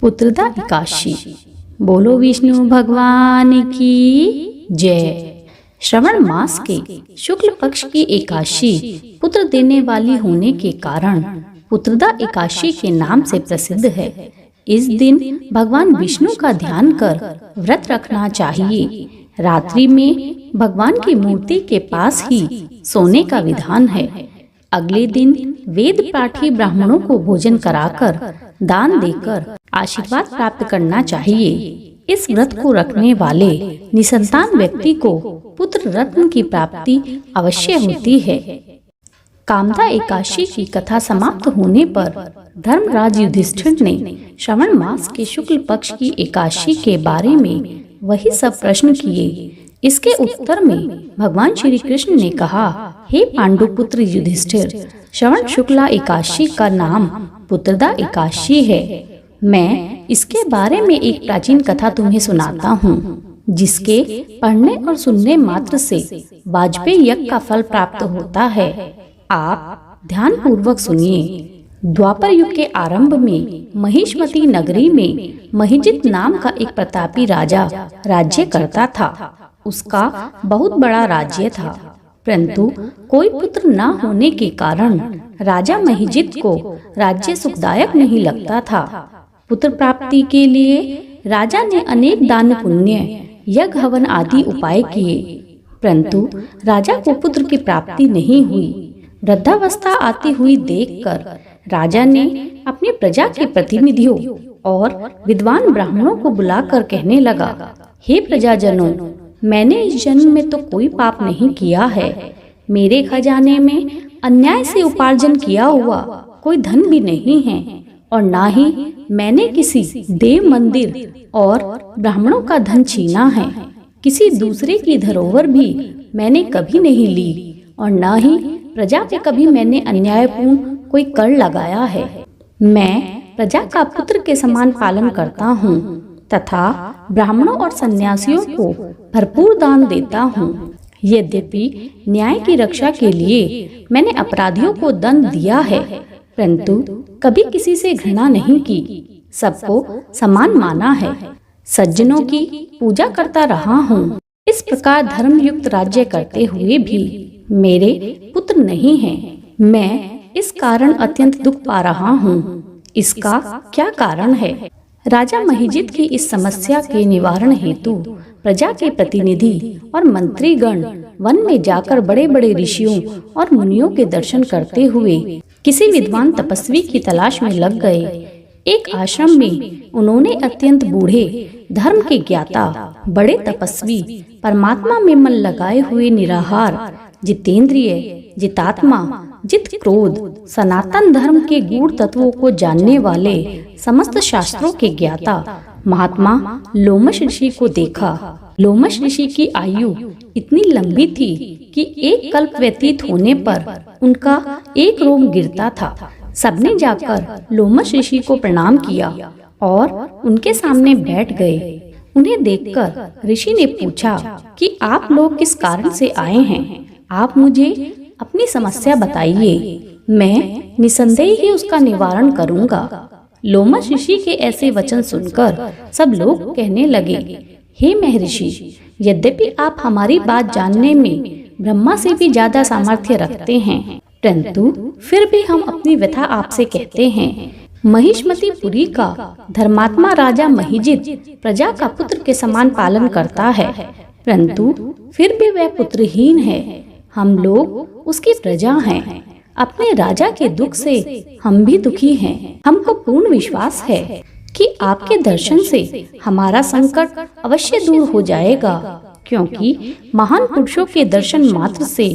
पुत्रदा एकादशी। बोलो विष्णु भगवान की जय। श्रवण मास के शुक्ल पक्ष की एकादशी पुत्र देने वाली होने के कारण पुत्रदा एकादशी के नाम से प्रसिद्ध है। इस दिन भगवान विष्णु का ध्यान कर व्रत रखना चाहिए। रात्रि में भगवान की मूर्ति के पास ही सोने का विधान है। अगले दिन वेद पाठी ब्राह्मणों को भोजन कराकर दान देकर आशीर्वाद प्राप्त करना चाहिए। इस व्रत को रखने वाले निसंतान व्यक्ति को पुत्र रत्न की प्राप्ति अवश्य होती है। कामदा एकादशी की कथा समाप्त होने पर धर्मराज युधिष्ठिर ने श्रवण मास के शुक्ल पक्ष की एकादशी के बारे में वही सब प्रश्न किए। इसके उत्तर में भगवान श्री कृष्ण ने कहा, हे पांडुपुत्र युधिष्ठिर, श्रवण शुक्ला एकादशी का नाम पुत्रदा एकादशी है। मैं इसके बारे में एक प्राचीन कथा तुम्हें सुनाता हूँ, जिसके पढ़ने और सुनने मात्र से वाजपेयी यज्ञ का फल प्राप्त होता है। आप ध्यान पूर्वक सुनिए। द्वापर युग के आरंभ में महिष्मती नगरी में महिजित नाम का एक प्रतापी राजा राज्य करता था। उसका बहुत बड़ा राज्य था, परंतु कोई पुत्र न होने के कारण राजा महिजित को राज्य सुखदायक नहीं लगता था। पुत्र प्राप्ति के लिए राजा ने अनेक दान पुण्य यज्ञ हवन आदि उपाय किए, परंतु राजा को पुत्र की प्राप्ति नहीं हुई। वृद्धावस्था आती हुई देखकर राजा ने अपनी प्रजा के प्रतिनिधियों और विद्वान ब्राह्मणों को बुलाकर कहने लगा, हे प्रजाजनों, मैंने इस जन्म में तो कोई पाप नहीं किया है। मेरे खजाने में अन्याय से उपार्जन किया हुआ कोई धन भी नहीं है, और ना ही मैंने किसी देव मंदिर और ब्राह्मणों का धन छीना है। किसी दूसरे की धरोहर भी मैंने कभी नहीं ली, और ना ही प्रजा पे कभी मैंने अन्यायपूर्ण कोई कर लगाया है। मैं प्रजा का पुत्र के समान पालन करता हूँ तथा ब्राह्मणों और सन्यासियों को भरपूर दान देता हूँ। यद्यपि न्याय की रक्षा के लिए मैंने अपराधियों को दंड दिया है, परंतु कभी किसी से घृणा नहीं की। सबको समान माना है। सज्जनों की पूजा करता रहा हूँ। इस प्रकार धर्मयुक्त राज्य करते हुए भी मेरे पुत्र नहीं हैं। मैं इस कारण अत्यंत दुख पा रहा हूँ। इसका क्या कारण है? राजा महिजित की इस समस्या के निवारण हेतु प्रजा के प्रतिनिधि और मंत्रीगण वन में जाकर बड़े बड़े ऋषियों और मुनियों के दर्शन करते हुए किसी विद्वान तपस्वी की तलाश में लग गए। एक आश्रम में उन्होंने अत्यंत बूढ़े, धर्म के ज्ञाता, बड़े तपस्वी, परमात्मा में मन लगाए हुए निराहार, जितेंद्रिय, जितात्मा, जित क्रोध, सनातन धर्म के गूढ़ तत्वों को जानने वाले, समस्त शास्त्रों के ज्ञाता महात्मा लोमश ऋषि को देखा। लोमश ऋषि की आयु इतनी लंबी थी कि एक कल्प व्यतीत होने पर उनका एक रोम गिरता था। सबने जाकर लोमश ऋषि को प्रणाम किया और उनके सामने बैठ गए। उन्हें देखकर ऋषि ने पूछा कि आप लोग किस कारण से आए हैं? आप मुझे अपनी समस्या बताइए, मैं निसंदेह ही उसका निवारण करूंगा। लोमश ऋषि के ऐसे वचन सुनकर सब लोग कहने लगे, हे महर्षि, यद्यपि आप हमारी बात जानने में ब्रह्मा से भी ज्यादा सामर्थ्य रखते हैं, परंतु फिर भी हम अपनी व्यथा आपसे कहते हैं। महिष्मतीपुरी का धर्मात्मा राजा महिजित प्रजा का पुत्र के समान पालन करता है, परंतु फिर भी वह पुत्रहीन है। हम लोग उसकी प्रजा हैं। अपने राजा के दुख से हम भी दुखी हैं। हमको पूर्ण विश्वास है कि आपके दर्शन से हमारा संकट अवश्य दूर हो जाएगा, क्योंकि महान पुरुषों के दर्शन मात्र से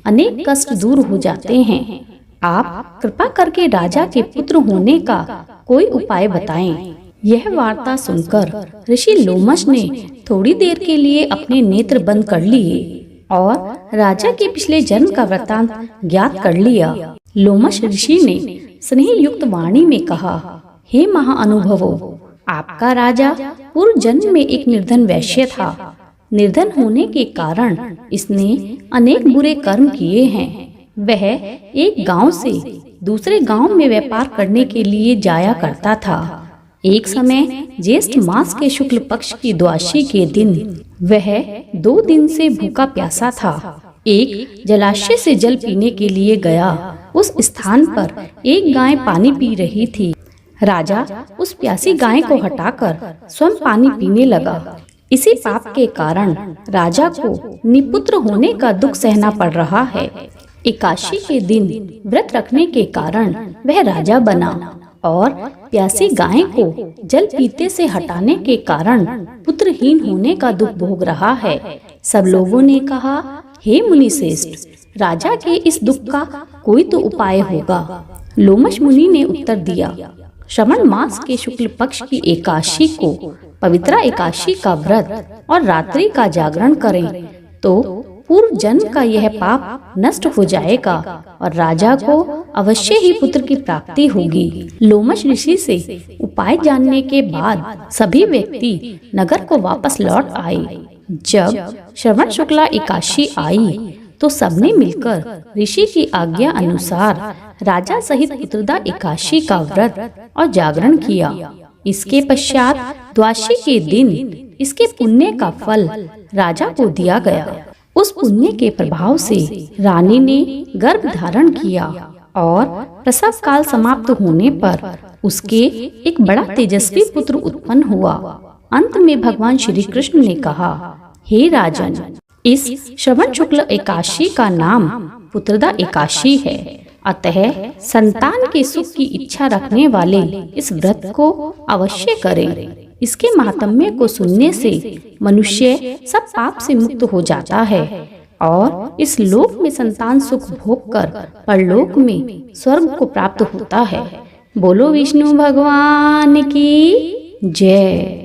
अनेक कष्ट दूर हो जाते हैं। आप कृपा करके राजा के पुत्र होने का कोई उपाय बताएं। यह वार्ता सुनकर ऋषि लोमश ने थोड़ी देर के लिए अपने नेत्र बंद कर लिए और राजा के पिछले जन्म का वृत्तांत ज्ञात कर लिया। लोमश ऋषि ने स्नेह युक्त वाणी में कहा, हे महाअनुभवो, आपका राजा पूर्व जन्म में एक निर्धन वैश्य था। निर्धन होने के कारण इसने अनेक बुरे कर्म किए हैं। वह एक गांव से दूसरे गांव में व्यापार करने के लिए जाया करता था। एक समय ज्येष्ठ मास के शुक्ल पक्ष की द्वादशी के दिन वह 2 दिन से भूखा प्यासा था। एक जलाशय से जल पीने के लिए गया। उस स्थान पर एक गाय पानी पी रही थी। राजा उस प्यासी गाय को हटाकर स्वयं पानी पीने लगा। इसी पाप के कारण राजा को निपुत्र होने का दुख सहना पड़ रहा है। एकादशी के दिन व्रत रखने के कारण वह राजा बना और प्यासी गाय को जल पीते से हटाने के कारण पुत्रहीन होने का दुख भोग रहा है। सब लोगों ने कहा, हे मुनि श्रेष्ठ, राजा के इस दुख का कोई तो उपाय होगा। लोमश मुनि ने उत्तर दिया, श्रवण मास के शुक्ल पक्ष की एकादशी को पवित्रा एकादशी का व्रत और रात्रि का जागरण करें तो पूर्व जन्म का यह पाप नष्ट हो जाएगा और राजा को अवश्य ही पुत्र की प्राप्ति होगी। लोमश ऋषि से उपाय जानने के बाद सभी व्यक्ति नगर को वापस लौट आए। जब श्रवण शुक्ला एकादशी आई तो सबने मिलकर ऋषि की आज्ञा अनुसार राजा सहित पुत्रदा एकादशी का व्रत और जागरण किया। इसके पश्चात द्वादशी के दिन इसके पुण्य का फल राजा को दिया गया। उस पुण्य के प्रभाव से रानी ने गर्भ धारण किया और प्रसव काल समाप्त होने पर उसके एक बड़ा तेजस्वी पुत्र उत्पन्न हुआ। अंत में भगवान श्री कृष्ण ने कहा, हे राजन, इस श्रवण शुक्ल एकादशी का नाम पुत्रदा एकादशी है। अतः संतान के सुख की इच्छा रखने वाले इस व्रत को अवश्य करें। इसके महात्म्य को सुनने से मनुष्य सब पाप से मुक्त हो जाता है और इस लोक में संतान सुख भोग कर परलोक में स्वर्ग को प्राप्त होता है। बोलो विष्णु भगवान की जय।